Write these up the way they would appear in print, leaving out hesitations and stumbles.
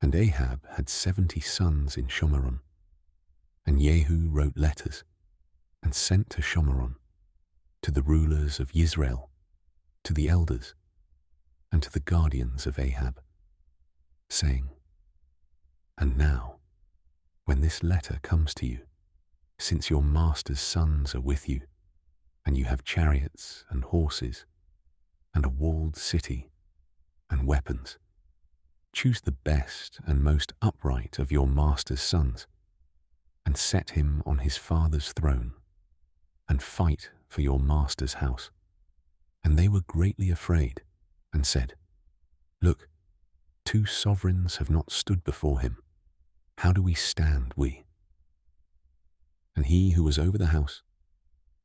And Ahab had 70 sons in Shomeron. And Jehu wrote letters and sent to Shomeron, to the rulers of Yisrael, to the elders, and to the guardians of Ahab, saying, And now, when this letter comes to you, since your master's sons are with you, and you have chariots and horses, and a walled city, and weapons, choose the best and most upright of your master's sons, and set him on his father's throne, and fight for your master's house. And they were greatly afraid, and said, Look, 2 sovereigns have not stood before him. How do we stand, we? And he who was over the house,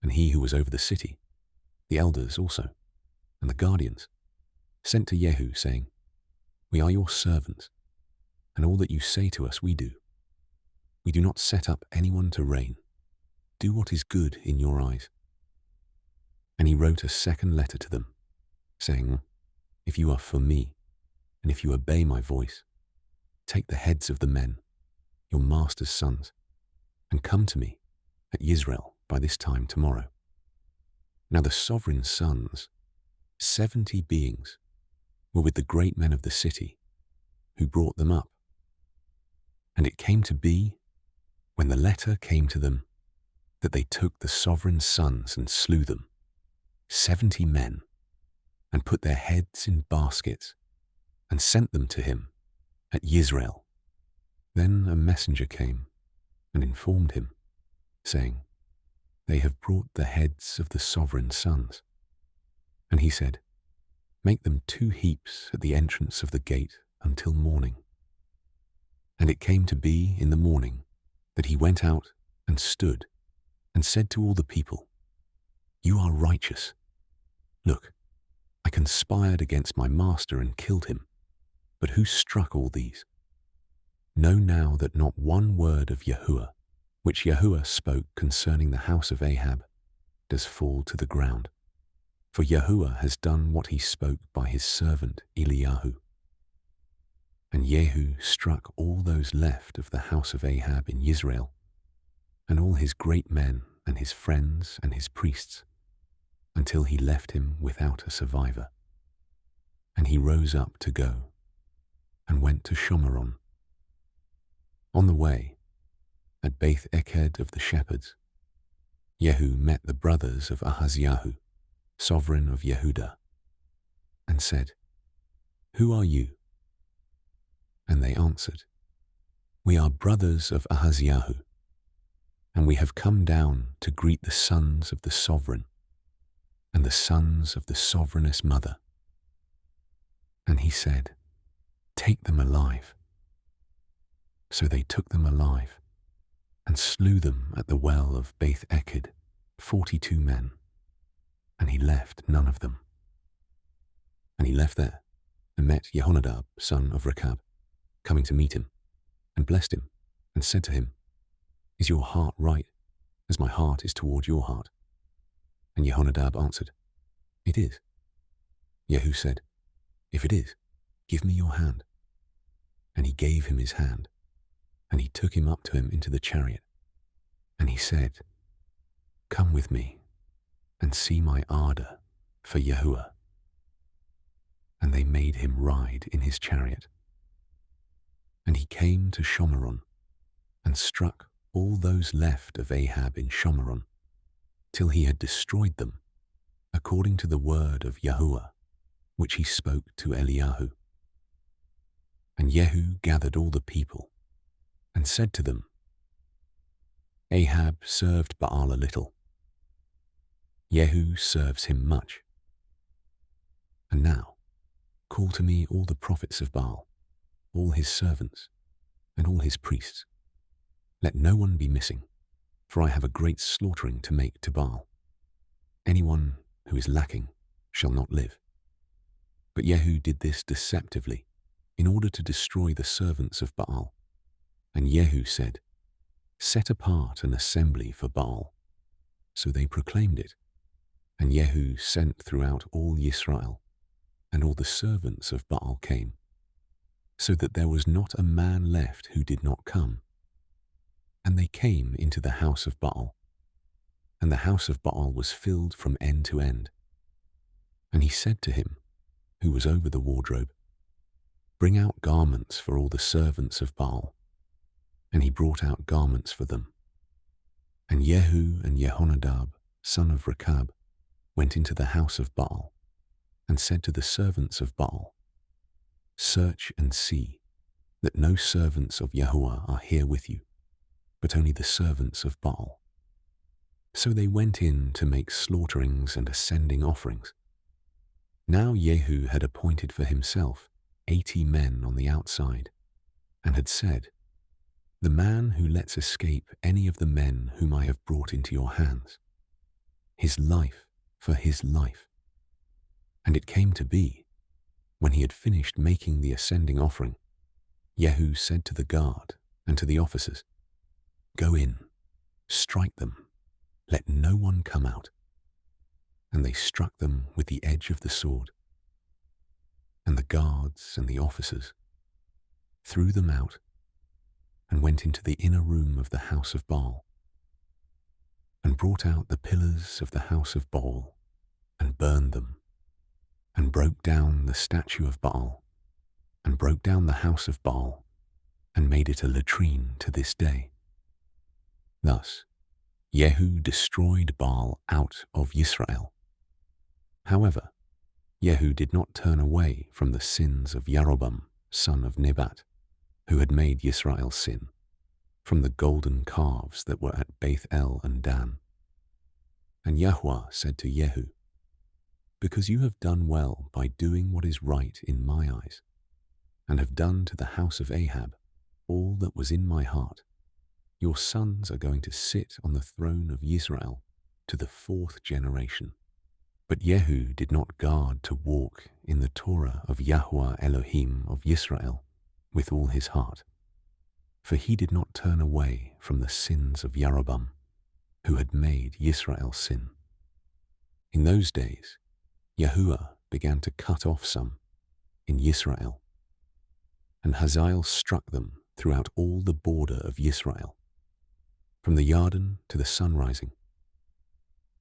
and he who was over the city, the elders also, and the guardians, sent to Jehu, saying, We are your servants, and all that you say to us we do. We do not set up anyone to reign. Do what is good in your eyes. And he wrote a second letter to them, saying, If you are for me, and if you obey my voice, take the heads of the men, your master's sons, and come to me at Yisrael by this time tomorrow. Now the sovereign's sons, 70 beings, were with the great men of the city, who brought them up. And it came to be, when the letter came to them, that they took the sovereign's sons and slew them, 70 men, and put their heads in baskets, and sent them to him at Yisrael. Then a messenger came and informed him, saying, They have brought the heads of the sovereign's sons. And he said, Make them 2 heaps at the entrance of the gate until morning. And it came to be in the morning that he went out and stood and said to all the people, You are righteous. Look, I conspired against my master and killed him. But who struck all these? Know now that not one word of Yahuwah, which Yahuwah spoke concerning the house of Ahab, does fall to the ground. For Yahuwah has done what he spoke by his servant Eliyahu. And Jehu struck all those left of the house of Ahab in Yisrael, and all his great men and his friends and his priests, until he left him without a survivor. And he rose up to go, and went to Shomeron. On the way, at Beth Eked of the shepherds, Jehu met the brothers of Ahaziahu, sovereign of Yehudah, and said, Who are you? And they answered, We are brothers of Ahaziahu, and we have come down to greet the sons of the sovereign, and the sons of the sovereigness mother. And he said, Take them alive. So they took them alive, and slew them at the well of Beth Eked, 42 men, and he left none of them. And he left there, and met Jehonadab, son of Rechab, coming to meet him, and blessed him, and said to him, Is your heart right, as my heart is toward your heart? And Jehonadab answered, It is. Jehu said, If it is, give me your hand. And he gave him his hand, and he took him up to him into the chariot. And he said, Come with me, and see my ardor for Yahuwah. And they made him ride in his chariot. And he came to Shomeron, and struck all those left of Ahab in Shomeron, till he had destroyed them, according to the word of Yahuwah, which he spoke to Eliyahu. And Jehu gathered all the people, and said to them, Ahab served Baal a little. Jehu serves him much. And now, call to me all the prophets of Baal, all his servants, and all his priests. Let no one be missing, for I have a great slaughtering to make to Baal. Anyone who is lacking shall not live. But Jehu did this deceptively, in order to destroy the servants of Baal. And Jehu said, Set apart an assembly for Baal. So they proclaimed it. And Jehu sent throughout all Yisrael, and all the servants of Baal came. so that there was not a man left who did not come. And they came into the house of Baal, and the house of Baal was filled from end to end. And he said to him, who was over the wardrobe, "Bring out garments for all the servants of Baal." And he brought out garments for them. And Jehu and Jehonadab, son of Rechab, went into the house of Baal, and said to the servants of Baal, "Search and see that no servants of Yahuwah are here with you, but only the servants of Baal." So they went in to make slaughterings and ascending offerings. Now Jehu had appointed for himself 80 men on the outside, and had said, "The man who lets escape any of the men whom I have brought into your hands, his life for his life." And it came to be, when he had finished making the ascending offering, Jehu said to the guard and to the officers, "Go in, strike them, let no one come out." And they struck them with the edge of the sword. And the guards and the officers threw them out and went into the inner room of the house of Baal, and brought out the pillars of the house of Baal, and burned them, and broke down the statue of Baal, and broke down the house of Baal, and made it a latrine to this day. Thus Jehu destroyed Baal out of Israel. However, Jehu did not turn away from the sins of Jeroboam, son of Nebat, who had made Israel sin, from the golden calves that were at Beth El and Dan. And Yahuwah said to Jehu, "Because you have done well by doing what is right in my eyes, and have done to the house of Ahab all that was in my heart, your sons are going to sit on the throne of Israel to the 4th generation." But Jehu did not guard to walk in the Torah of Yahuwah Elohim of Israel with all his heart, for he did not turn away from the sins of Jeroboam, who had made Israel sin. In those days, Yahuwah began to cut off some in Israel, and Hazael struck them throughout all the border of Israel, from the Yarden to the sun rising,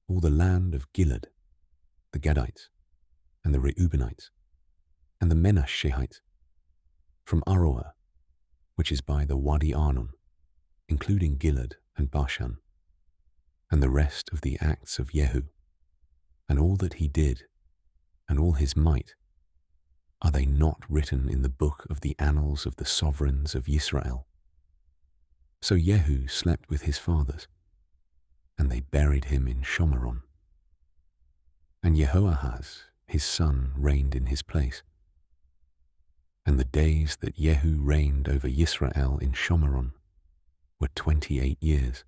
all the land of Gilead, the Gadites, and the Reubenites, and the Menashehites, from Aroer, which is by the Wadi Arnon, including Gilead and Bashan, and the rest of the acts of Jehu, and all that he did, and all his might. Are they not written in the book of the annals of the sovereigns of Israel? So Jehu slept with his fathers, and they buried him in Shomeron. And Jehoahaz, his son, reigned in his place. And the days that Jehu reigned over Israel in Shomeron were 28 years.